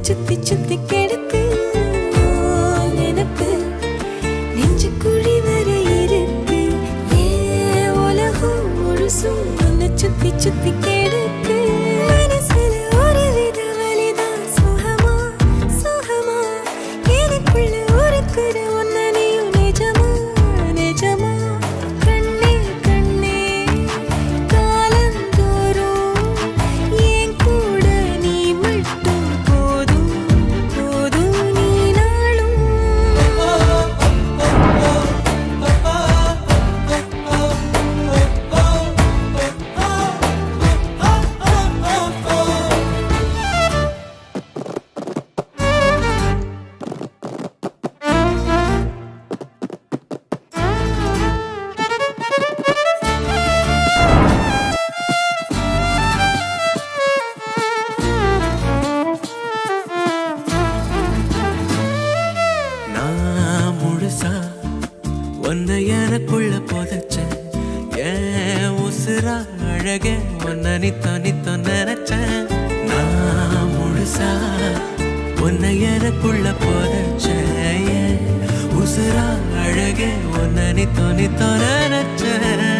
சுத்தி சுத்தி கிடக்கு நினப்பு நெஞ்சு குழி வர இருக்கு உலகம் முழுசும் உன்னை சுத்தி சுத்தி கிடக்கு மனசுல ஒரு வித வலிதான் சுகமா சுகமா எனக்குள்ள உருக்குற உன்னை நீயும் நிஜமா நிஜமா கண்ணே கண்ணே காலந்தோறும் என் கூட நீ மட்டும் போதும் போதும் நீ நாளும் நான் முழுசா உன்னை எனக்குள்ள புதைச்சேன் ஏன் உசுரா அழகே உன்னை நித்தோ நித்தோ நினைச்சேன் நான் முழுசா உன்னை எனக்குள்ள புதைச்சேன் ஏன் உசுரா அழகே உன்னை நித்தோ நித்தோ நினைச்சேன்